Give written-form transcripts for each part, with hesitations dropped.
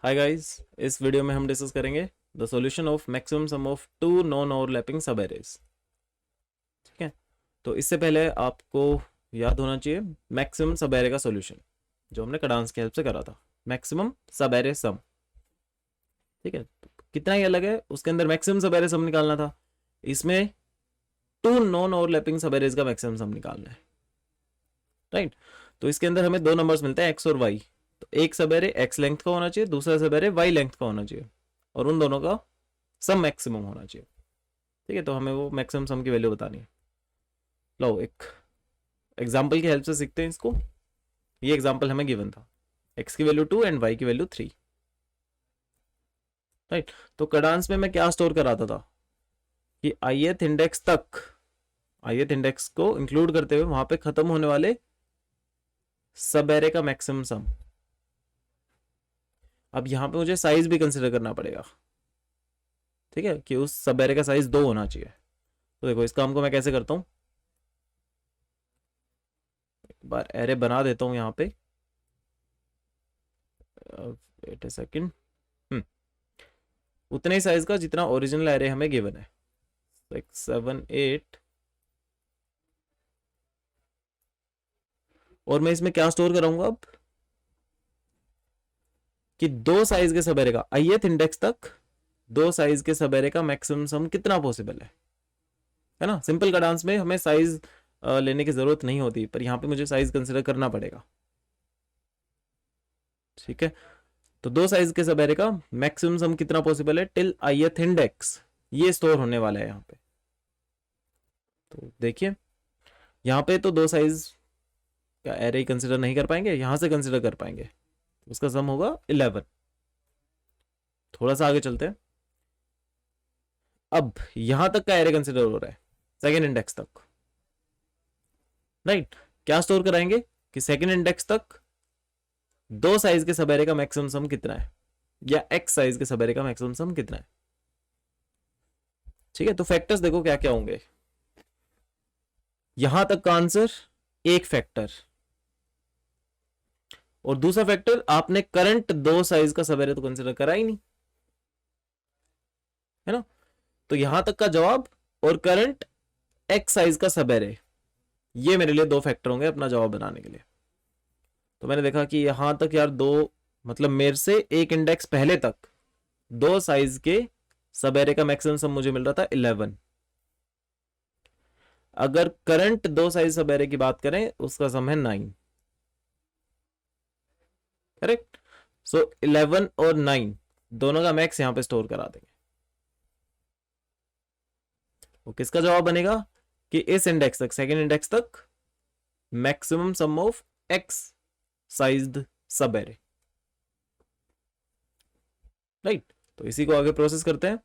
Hi guys, इस video में हम डिस्कस करेंगे the solution of maximum sum of two non overlapping subarrays. ठीक है, तो इससे पहले आपको याद होना चाहिए मैक्सिमम सब एरे का सॉल्यूशन जो हमने कडांस की हेल्प से करा था। मैक्सिमम सब एरे सम, ठीक है, तो कितना ही अलग है, उसके अंदर मैक्सिमम सब एरे सम निकालना था, इसमें टू नॉन ओवरलैपिंग सब एरेज का मैक्सिमम सम निकालना है। राइट, तो इसके अंदर हमें दो नंबर्स मिलते हैं एक्स और वाई। तो एक सब एरे एक्स लेंथ का होना चाहिए, दूसरा सब एरे वाई लेंथ का होना चाहिए, और उन दोनों का सम मैक्सिमम होना चाहिए। ठीक है, तो हमें वो मैक्सिमम सम की वैल्यू बतानी है। लो एक एग्जाम्पल की हेल्प से सीखते हैं इसको। ये एग्जाम्पल हमें गिवन था, एक्स की वैल्यू 2 एंड वाई की वैल्यू 3। राइट, तो कडांस में मैं क्या स्टोर कराता था कि ith इंडेक्स तक, ith इंडेक्स को इंक्लूड करते हुए वहां पे खत्म होने वाले सब एरे का मैक्सिमम सम। अब यहां पे मुझे साइज भी कंसिडर करना पड़ेगा, ठीक है, कि उस सब एरे का साइज 2 होना चाहिए। तो देखो इस काम को मैं कैसे करता हूं, एक बार एरे बना देता हूं यहाँ पे। वेट अ सेकंड, उतने ही साइज का जितना ओरिजिनल एरे हमें गिवन है, 6 7 8। और मैं इसमें क्या स्टोर कराऊंगा अब कि दो साइज के सब एरे का ith इंडेक्स तक दो साइज के सब एरे का मैक्सिमम सम कितना पॉसिबल है ना। सिंपल का डांस में हमें साइज लेने की जरूरत नहीं होती, पर यहां पे मुझे साइज कंसिडर करना पड़ेगा। ठीक है, तो दो साइज के सब एरे का मैक्सिमम सम कितना पॉसिबल है टिल ith इंडेक्स, ये स्टोर होने वाला है यहाँ पे। तो देखिए यहाँ पे तो दो साइज का एरे कंसिडर नहीं कर पाएंगे, यहां से कंसिडर कर पाएंगे, उसका सम होगा 11। थोड़ा सा आगे चलते हैं, अब यहां तक का एरे कंसिडर हो रहा है सेकेंड इंडेक्स तक। राइट, क्या स्टोर कराएंगे कि सेकेंड इंडेक्स तक दो साइज के सब एरे का मैक्सिमम सम कितना है, या एक्स साइज के सब एरे का मैक्सिमम सम कितना है। ठीक है, तो फैक्टर्स देखो क्या क्या होंगे। यहां तक का आंसर एक फैक्टर, और दूसरा फैक्टर आपने करंट दो साइज का सब एरे तो कंसिडर करा ही नहीं, है ना। तो यहां तक का जवाब और करंट एक्स साइज का सब एरे, ये मेरे लिए दो फैक्टर होंगे अपना जवाब बनाने के लिए। तो मैंने देखा कि यहां तक यार दो, मतलब मेरे से एक इंडेक्स पहले तक दो साइज के सब एरे का मैक्सिमम सम मुझे मिल रहा था 11। अगर करंट दो साइज सब एरे की बात करें उसका सम है 9। करेक्ट, सो 11 और 9 दोनों का मैक्स यहां पे स्टोर करा देंगे। वो किसका जवाब बनेगा कि इस इंडेक्स तक, सेकेंड इंडेक्स तक maximum sum of x sized सब एरे। राइट, तो इसी को आगे प्रोसेस करते हैं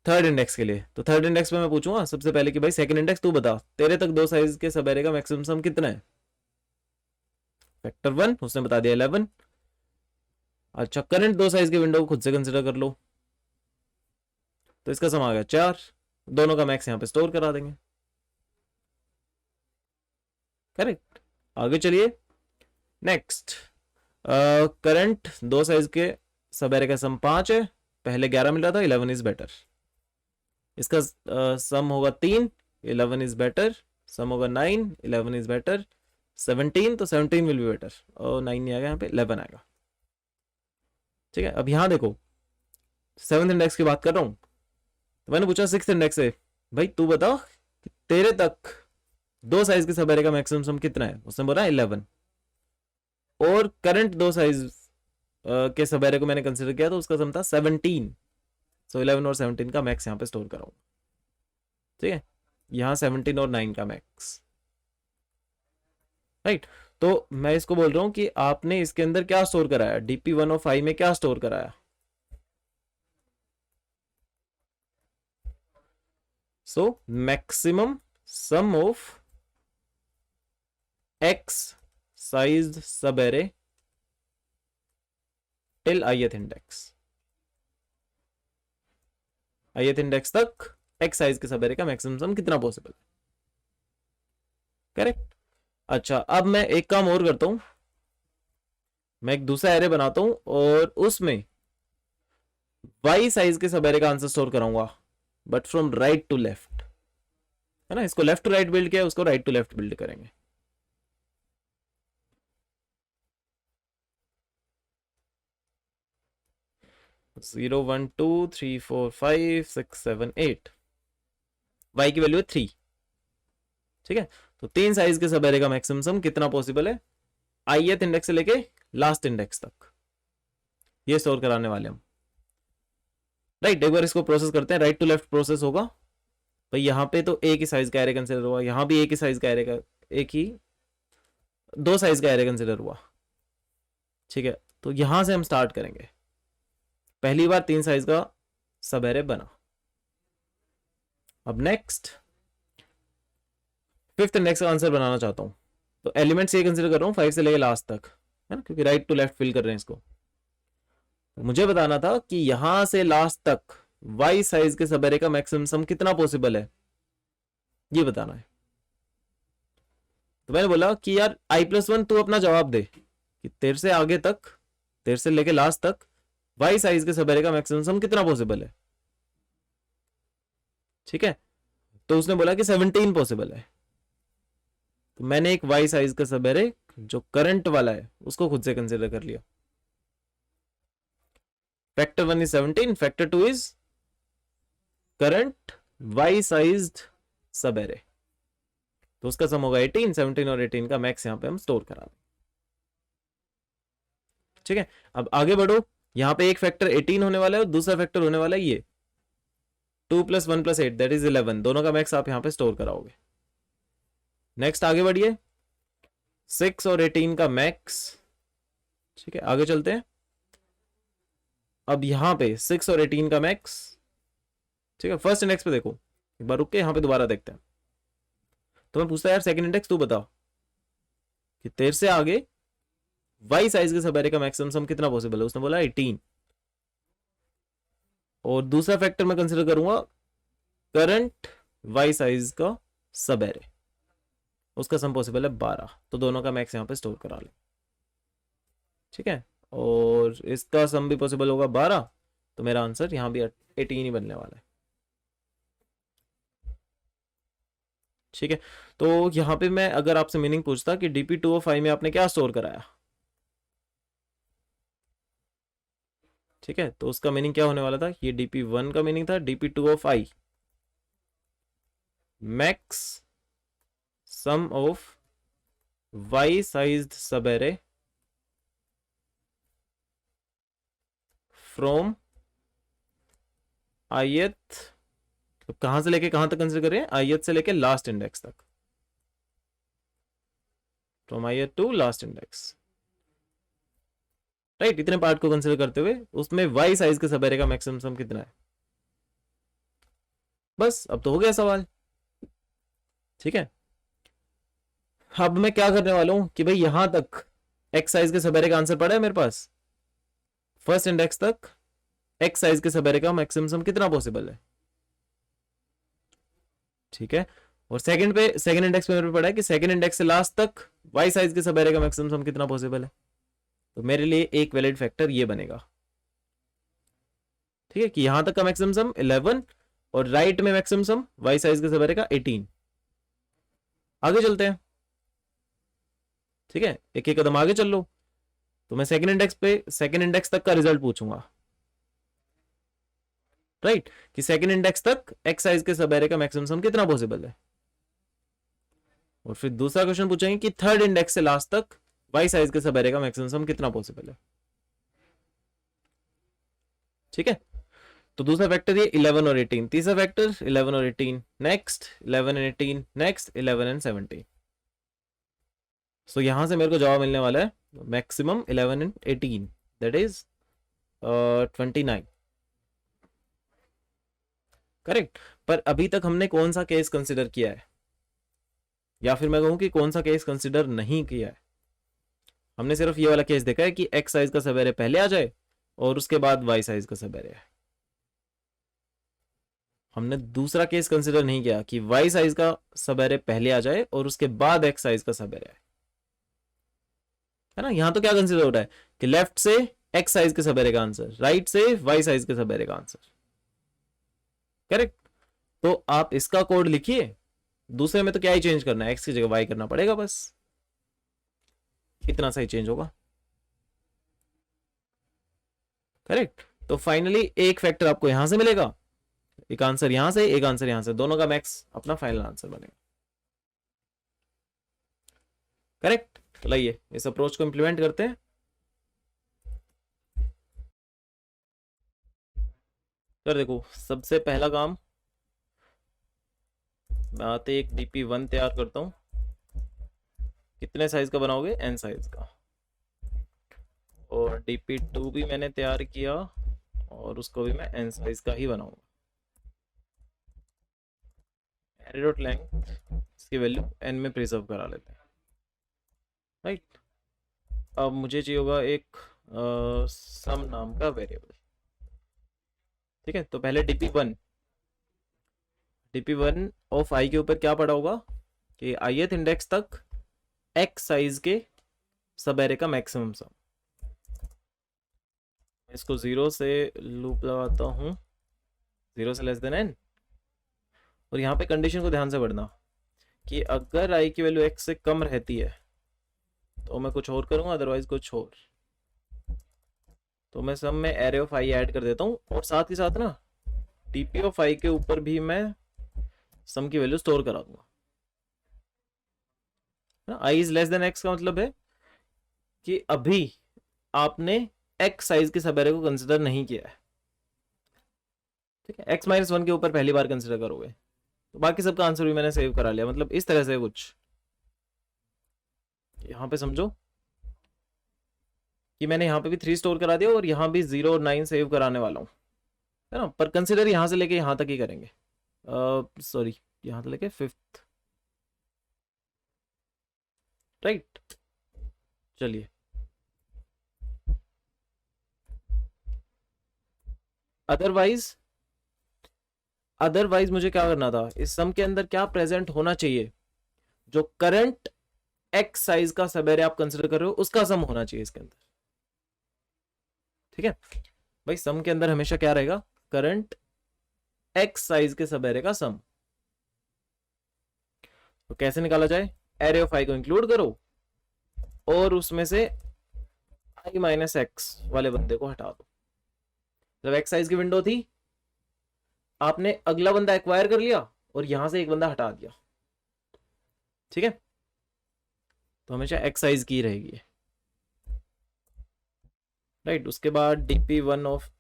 थर्ड इंडेक्स के लिए। तो थर्ड इंडेक्स में मैं पूछूंगा सबसे पहले कि भाई सेकंड इंडेक्स तू बता, तेरे तक दो साइज के सब एरे का मैक्सिमम सम कितना है। फैक्टर 1 उसने बता दिया 11। अच्छा, करंट दो साइज के विंडो को खुद से कंसिडर कर लो, तो इसका सम आ गया 4। दोनों का मैक्स यहां पे स्टोर करा देंगे। करेक्ट, आगे चलिए नेक्स्ट। करंट दो साइज के सब एरे का सम 5 है, पहले 11 मिल रहा था, 11 इज बेटर। इसका सम होगा 3, 11 इज बेटर। सम होगा 9, 11 इज बेटर। 17, तो 17 विल बी बेटर, और 9 नहीं आएगा यहाँ पे, 11 आएगा। ठीक है, अब यहां देखो सेवंथ इंडेक्स की बात कर रहा हूं, तो मैंने पूछा सिक्स इंडेक्स से भाई तू बता कि तेरे तक दो साइज के सब एरे का मैक्सिमम सम कितना है, उसने बोला 11। और करंट दो साइज के सब एरे को मैंने कंसिडर किया तो उसका सम था 17। सो 11 और 17 का मैक्स यहाँ पे स्टोर कराऊंगा। ठीक है, यहाँ 17 और 9 का मैक्स। राइट, तो मैं इसको बोल रहा हूं कि आपने इसके अंदर क्या स्टोर कराया, DP1 और 5 में क्या स्टोर कराया। So maximum sum of X size subarray till ith index, ith index तक एक्स साइज के सब एरे का मैक्सिमम सम कितना पॉसिबल है। करेक्ट, अच्छा अब मैं एक काम और करता हूं, मैं एक दूसरा एरे बनाता हूं और उसमें वाई साइज के सब एरे का आंसर स्टोर कराऊंगा, but from right to left, है ना। इसको लेफ्ट टू राइट बिल्ड किया, उसको राइट टू लेफ्ट बिल्ड करेंगे। जीरो 1 2 3 4 5 6 7 8, वाई की वैल्यू है 3। ठीक है, तो 3 साइज के सब एरे का मैक्सिमम सम कितना पॉसिबल है, ith इंडेक्स से लेके लास्ट इंडेक्स तक, ये स्टोर कराने वाले हम। राइट, एक बार इसको प्रोसेस करते हैं। राइट टू लेफ्ट प्रोसेस होगा भाई, यहां पे तो एक ही साइज का एरे कंसिडर हुआ, यहां भी एक ही साइज का एरे का, एक ही 2 साइज का एरे कंसिडर हुआ। ठीक है, तो यहां से हम स्टार्ट करेंगे। पहली बार 3 साइज का सब एरे बना। अब नेक्स्ट फिफ्थ इंडेक्स का आंसर बनाना चाहता हूं, तो एलिमेंट्स ये कंसिडर कर रहा हूं 5 से लेके लास्ट तक, है ना, क्योंकि राइट टू लेफ्ट फिल कर रहे हैं इसको। तो मुझे बताना था कि यहां से लास्ट तक वाई साइज के सब एरे का मैक्सिमम सम कितना पॉसिबल है, ये बताना है। तो मैंने बोला कि यार i+1 तू अपना जवाब दे कि तेरे से आगे तक, तेरे से लेके लास्ट तक वाई साइज के सब एरे का मैक्सिमम सम कितना पॉसिबल है। ठीक है, तो उसने बोला कि 17 पॉसिबल है। तो मैंने एक वाई साइज का सब एरे जो करंट वाला है उसको खुद से कंसिडर कर लिया। Factor 1 is 17, factor 2 is current Y sized subarray, तो उसका सम होगा 18। 17 और 18 का मैक्स यहां पे हम स्टोर करा दें। ठीक है, अब आगे बढ़ो। यहां पे एक फैक्टर 18 होने वाला है और दूसरा फैक्टर होने वाला है ये 2 + 1 + 8 दैट इज 11, दोनों का मैक्स आप यहां पे स्टोर कराओगे। नेक्स्ट आगे बढ़िए, 6 और 18 का मैक्स। ठीक है, आगे चलते हैं। अब यहां पे 6 और 18 का मैक्स। ठीक है, फर्स्ट इंडेक्स पे देखो, एक बार रुक के यहां पे दोबारा देखते हैं। तो मैं पूछता यार सेकंड इंडेक्स तू बता कि तेरे से आगे वाई साइज के सब एरे का मैक्सिमम सम कितना पॉसिबल है। उसने बोला 18, और दूसरा फैक्टर मैं कंसिडर करूंगा करंट वाई साइज का सब एरे, उसका सम पॉसिबल है 12, तो दोनों का मैक्स यहां पे स्टोर करा ले। ठीक है, और इसका सम भी पॉसिबल होगा 12, तो मेरा आंसर यहां भी 18 ही बनने वाला है। ठीक है, तो यहां पे मैं अगर आपसे मीनिंग पूछता कि DP205 में आपने क्या स्टोर कराया, ठीक है, तो उसका मीनिंग क्या होने वाला था, ये DP1 का मीनिंग था DP205 max sum of Y sized subarray from ith, तो कहां से लेके कहां तक कंसिडर करें, ith से लेके लास्ट इंडेक्स तक, from ith to last index. Right, इतने पार्ट को कंसिडर करते हुए उसमें वाई साइज के सब एरे का मैक्सिमम सम कितना है। बस अब तो हो गया सवाल। ठीक है, अब मैं क्या करने वाला हूं कि भाई यहां तक एक्स साइज के सब एरे का आंसर पड़ा है मेरे पास, फर्स्ट इंडेक्स तक एक्स साइज के सब एरे का मैक्सिमम सम कितना पॉसिबल है। ठीक है, और सेकंड पे, सेकंड इंडेक्स पे मेरे पे पड़ा है कि सेकंड इंडेक्स से लास्ट तक वाई साइज के सब एरे का मैक्सिमम सम कितना पॉसिबल है। तो मेरे लिए एक वैलिड फैक्टर ये बनेगा। ठीक है, कि यहां तक का मैक्सिमम सम 11 और राइट में मैक्सिमम सम वाई साइज के सब एरे का 18। आगे चलते हैं। ठीक है, एक एक कदम आगे चल लो। तो मैं सेकंड इंडेक्स पे, सेकंड इंडेक्स तक का रिजल्ट पूछूंगा। राइट, कि सेकंड इंडेक्स तक एक्स साइज के सब एरे का मैक्सिमम सम कितना पॉसिबल है। और फिर दूसरा क्वेश्चन पूछेंगे कि थर्ड इंडेक्स से लास्ट तक वाई साइज के सब एरे का मैक्सिमम सम कितना पॉसिबल है। ठीक है, तो दूसरा फैक्टर ये 11 और 18, तीसरा फैक्टर 11 और 18, नेक्स्ट 11 एंड 18, नेक्स्ट 11 एंड 17। सो यहां से मेरे को जवाब मिलने वाला है maximum 11 and 18 that is 29। Correct, पर अभी तक हमने कौन सा केस कंसिडर किया है, या फिर मैं कहूं कि कौन सा केस कंसिडर नहीं किया है। हमने सिर्फ ये वाला केस देखा है कि एक्स साइज का सब एरे पहले आ जाए और उसके बाद वाई साइज का सब एरे है। हमने दूसरा केस कंसिडर नहीं किया कि वाई साइज का सब एरे पहले आ जाए और उसके बाद एक्स साइज का सब एरे है। है ना। यहां तो क्या कंसीडर हो रहा है कि लेफ्ट से एक्स साइज के सब एरे का आंसर, राइट से वाई साइज के सब एरे का आंसर। करेक्ट। तो आप इसका कोड लिखिए, दूसरे में तो क्या ही चेंज करना है, एक्स की जगह वाई करना पड़ेगा बस, इतना सा ही चेंज होगा। करेक्ट। तो फाइनली एक फैक्टर आपको यहां से मिलेगा, एक आंसर यहां से, एक आंसर यहां से, दोनों का मैक्स अपना फाइनल आंसर बनेगा। करेक्ट। तो लाइए इस अप्रोच को इंप्लीमेंट करते हैं। कर देखो, सबसे पहला काम, मैं आते एक DP1 तैयार करता हूं। कितने साइज का बनाओगे? n साइज का। और DP2 भी मैंने तैयार किया और उसको भी मैं n साइज का ही बनाऊंगा। एरे डॉट लेंथ, इसकी वैल्यू n में प्रिजर्व करा लेते हैं। राइट। अब मुझे चाहिए होगा एक सम नाम का वेरिएबल। ठीक है, तो पहले DP1 ऑफ i के ऊपर क्या पड़ा होगा कि ith इंडेक्स तक x साइज के सब एरे का मैक्सिमम सम। इसको 0 से लूप लगाता हूं, 0 से लेस देन n। और यहाँ पे कंडीशन को ध्यान से पढ़ना कि अगर i की वैल्यू x से कम रहती है तो मैं कुछ और करूंगा, अदरवाइज कुछ और। तो मैं सम में एरे ऑफ i ऐड कर देता हूँ, और साथ ही साथ ना DP ऑफ i के ऊपर भी मैं सम की वैल्यू स्टोर करा दूंगा। i is less then x का मतलब है कि अभी आपने x साइज के सब एरे को कंसिडर नहीं किया है। ठीक है, x-1 के ऊपर पहली बार कंसिडर करोगे, तो बाकी सबका आंसर भी मैंने सेव करा लिया। मतलब इस तरह से कुछ यहां पे समझो कि मैंने यहाँ पे भी 3 स्टोर करा दिया और यहाँ भी 0 और 9 सेव कराने वाला हूँ, है ना। पर कंसिडर यहाँ से लेके यहाँ तक ही करेंगे, सॉरी यहाँ से लेके 5th। राइट। चलिए, अदरवाइज मुझे क्या करना था, इस सम के अंदर क्या प्रेजेंट होना चाहिए, जो करंट एक्स साइज का सब एरे आप कंसिडर कर रहे हो उसका सम होना चाहिए इसके अंदर। ठीक है भाई, सम के अंदर हमेशा क्या रहेगा, करंट एक्स साइज के सब एरे का सम। तो कैसे निकाला जाए, एरे ऑफ i को इंक्लूड करो और उसमें से i माइनस एक्स वाले बंदे को हटा दो। जब एक्स साइज की विंडो थी, आपने अगला बंदा एक्वायर कर लिया और यहां से एक बंदा हटा दिया। ठीक है, तो हमेशा एक्स साइज की रहेगी। राइट। उसके बाद DP1 ऑफ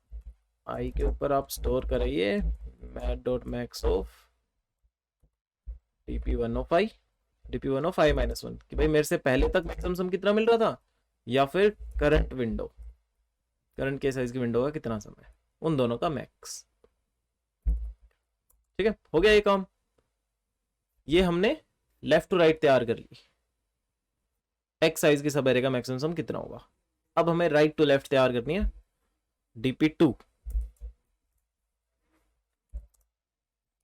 i के ऊपर आप स्टोर करिए math dot max of DP1 of i minus 1, कि भाई मेरे से पहले तक मैक्सिमम सम कितना मिल रहा था, या फिर करंट के साइज की विंडो का कितना सम है, उन दोनों का मैक्स। ठीक है, हो गया ये काम। ये हमने लेफ्ट टू राइट तैयार कर ली, एक्स साइज की सब एरे का मैक्सिमम सम कितना होगा। अब हमें राइट टू लेफ्ट तैयार करनी है, DP2।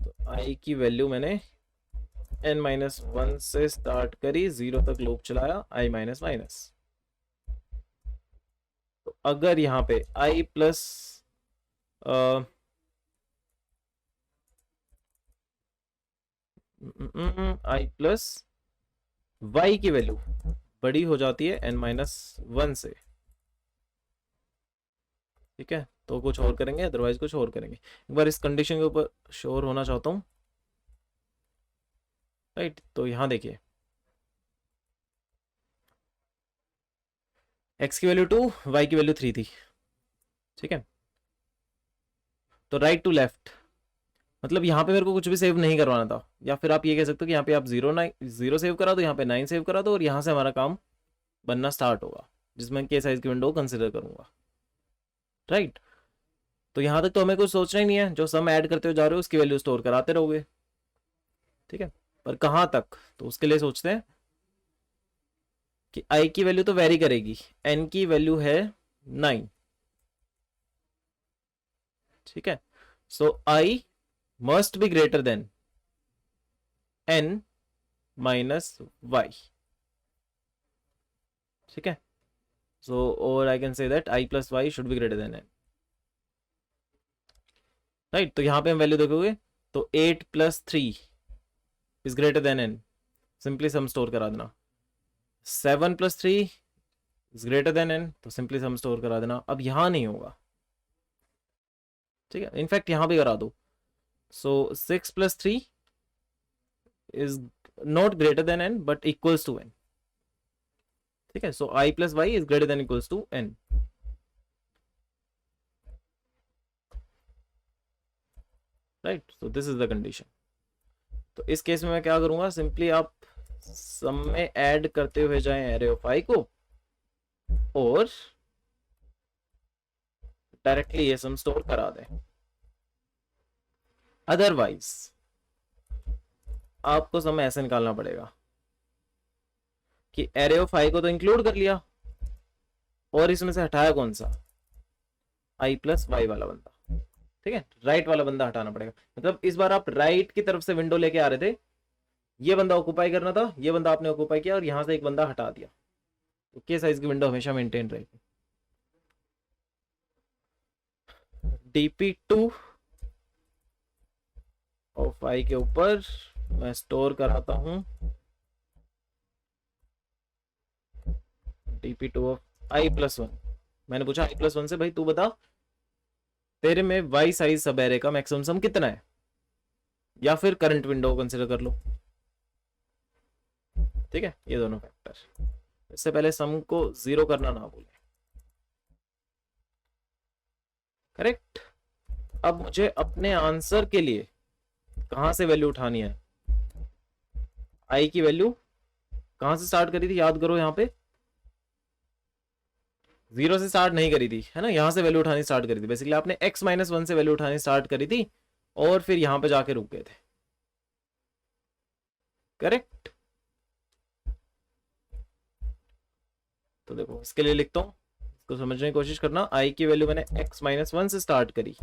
तो i की वैल्यू मैंने n-1 से स्टार्ट करी, 0 तक लूप चलाया, i माइनस माइनस। तो अगर यहां पे i plus i plus y की वैल्यू बड़ी हो जाती है n-1 से। ठीक है, तो कुछ और करेंगे, अदरवाइज कुछ और करेंगे। एक बार इस कंडीशन के ऊपर श्योर होना चाहता हूं। राइट, तो यहां देखिए x की वैल्यू 2, y की वैल्यू 3 थी। ठीक है, तो राइट टू लेफ्ट मतलब यहाँ पे मेरे को कुछ भी सेव नहीं करवाना था, या फिर आप ये कह सकते हो कि यहाँ पे आप 0 सेव करा दो, यहाँ पे 9 सेव करा दो, और यहाँ से हमारा काम बनना स्टार्ट होगा, जिसमें के साइज की विंडो कंसिडर करूंगा। राइट। तो यहाँ तक तो हमें कुछ सोचना ही नहीं है, जो सम ऐड करते हो जा रहे हो उसकी वैल्यू स्टोर कराते रहोगे। ठीक है, पर कहाँ तक, तो उसके लिए सोचते हैं कि i की वैल्यू तो वेरी करेगी, n की वैल्यू है 9। ठीक है, so i must be greater than n minus y। ठीक है, So, or I can say that I plus y should be greater than n. Right, तो यहाँ पे हम वैल्यू देखोगे तो 8 plus 3 is greater than n. Simply some store करा देना. 7 plus 3 is greater than n, तो सिंपली सम स्टोर करा देना. अब यहाँ नहीं होगा, ठीक है, इनफैक्ट यहाँ भी करा दो. So 6 plus 3 is not greater than n but equals to n. ठीक है, so I plus Y is greater than equals to n. Right, so this is the condition. तो इस केस में मैं क्या करूंगा, सिंपली आप सम में ऐड करते हुए जाएं एरे ऑफ I को और डायरेक्टली ये सम स्टोर करा दें. अदरवाइज आपको सम ऐसे निकालना पड़ेगा कि एरे ऑफ I को तो इंक्लूड कर लिया और इसमें से हटाया कौन सा, I प्लस वाई वाला बंदा. ठीक है, राइट वाला बंदा हटाना पड़ेगा. मतलब इस बार आप राइट की तरफ से विंडो लेके आ रहे थे, ये बंदा ऑक्यूपाई करना था, ये बंदा आपने ऑक्यूपाई किया और यहां से एक बंदा हटा दिया. तो के साइज की विंडो हमेशा मेंटेन रहेगी. dp2 ऑफ I के ऊपर मैं स्टोर कराता हूं dp2 ऑफ I प्लस 1. मैंने पूछा I प्लस 1 से, भाई तू बता तेरे में y साइज सब एरे का मैक्सिमम सम कितना है, या फिर करंट विंडो कंसिडर कर लो. ठीक है, ये दोनों फैक्टर. इससे पहले सम को 0 करना ना भूलें. करेक्ट. अब मुझे अपने आंसर के लिए कहां से वैल्यू उठानी है, I की वैल्यू कहां से स्टार्ट करी थी, याद करो. यहां पे 0 से स्टार्ट नहीं करी थी, है ना, यहां से वैल्यू उठानी स्टार्ट करी थी. बेसिकली आपने x माइनस 1 से वैल्यू उठानी स्टार्ट करी थी और फिर यहां पे जाके रुक गए थे. करेक्ट. तो देखो इसके लिए लिखता हूं, इसको समझने की कोशिश करना. I की वैल्यू मैंने x माइनस 1 से स्टार्ट करी,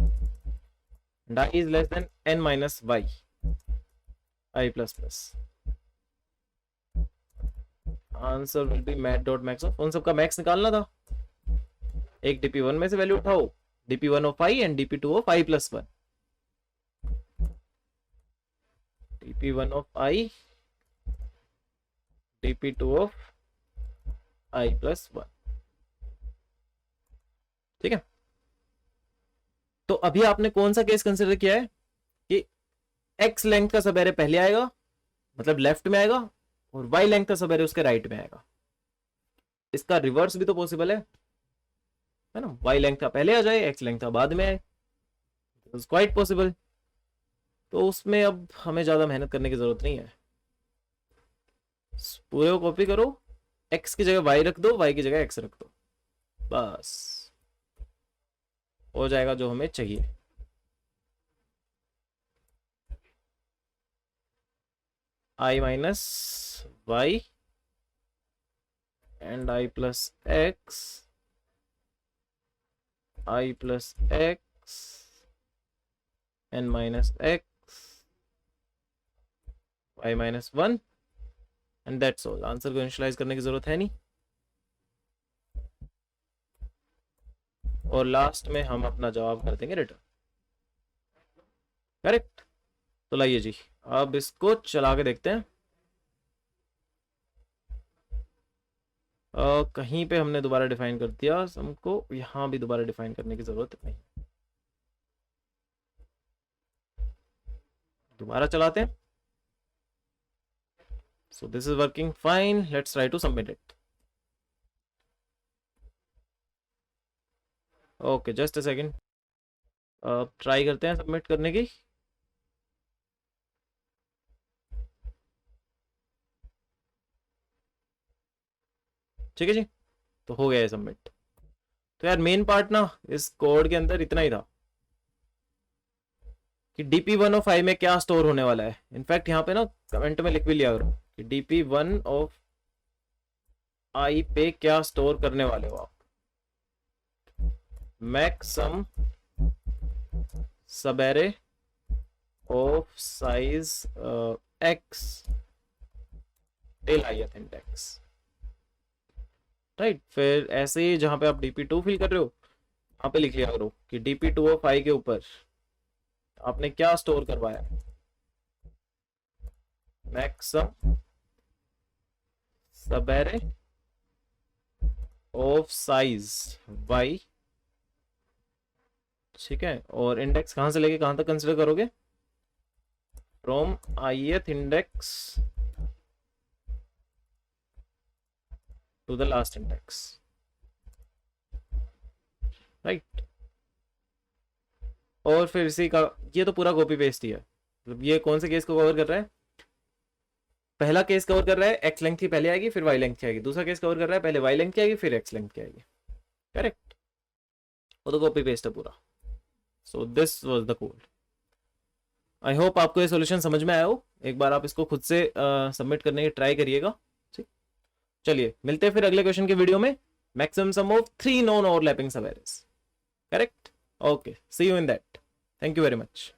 I is less than n minus Y, I plus plus. Answer will be math dot max of, उन सबका मैक्स निकालना था. एक dp1 में से वैल्यू उठाओ, dp1 of I and dp2 of I plus 1. dp1 of I, dp2 of I plus 1. ठीक है, तो अभी आपने कौन सा केस कंसिडर किया है कि x लेंथ का सब एरे पहले आएगा, मतलब लेफ्ट में आएगा, और y लेंथ का सब एरे उसके राइट में आएगा. इसका रिवर्स भी तो पॉसिबल है ना, y लेंथ का पहले आ जाए, x लेंथ का बाद में आए, इट्स क्वाइट पॉसिबल. तो उसमें अब हमें ज्यादा मेहनत करने की जरूरत नहीं है. पूरे को कॉपी करो, x की जगह y रख दो, y की जगह x रख दो, बस हो जाएगा जो हमें चाहिए. I minus Y and I plus X, I plus X n minus X, y minus 1 and that's all. Answer को इनिशियलाइज करने की जरूरत है नहीं. और लास्ट में हम अपना जवाब कर देंगे रिटर्न. करेक्ट. तो लाइए जी, अब इसको चला के देखते हैं. कहीं पे हमने दोबारा डिफाइन कर दिया, हमको यहां भी दोबारा डिफाइन करने की जरूरत नहीं. दोबारा चलाते हैं. So this is working fine, let's try to submit it. Okay, just a second. अब ट्राई करते हैं सबमिट करने की. ठीक है जी, तो हो गया है सबमिट. तो यार मेन पार्ट ना इस कोड के अंदर इतना ही था कि dp1 ऑफ I में क्या स्टोर होने वाला है. इनफैक्ट यहाँ पे ना कमेंट में लिख भी लिया करो कि dp1 ऑफ I पे क्या स्टोर करने वाले हो आप. मैक्सम सब array of size x till ith index. Right. फिर ऐसे ही जहां पे आप dp2 फिल कर रहे हो वहां पे लिख लिया करो कि dp2 ऑफ आई के ऊपर आपने क्या स्टोर करवाया, मैक्सम सब एरे ऑफ साइज y, ठीक है। और इंडेक्स कहां से लेके कहां तक कंसिडर करोगे, from ith index to the last index, right. और फिर इसी का ये तो पूरा कॉपी पेस्ट ही है। मतलब ये कौन से केस को कवर कर रहा है, पहला केस कवर कर रहा है एक्स लेंथ की पहले आएगी फिर वाई लेंथ की आएगी, दूसरा केस कवर कर रहा है पहले वाई लेंथ की आएगी फिर एक्स लेंथ की आएगी, करेक्ट। वो तो कॉपी पेस्ट है पूरा। So this was the code. I hope आपको ये सॉल्यूशन समझ में आया हो। एक बार आप इसको खुद से सबमिट करने की ट्राई करिएगा, ठीक। चलिए मिलते हैं फिर अगले क्वेश्चन के वीडियो में। Maximum sum of 3 non overlapping subarrays, correct. Okay, see you in that. Thank you very much.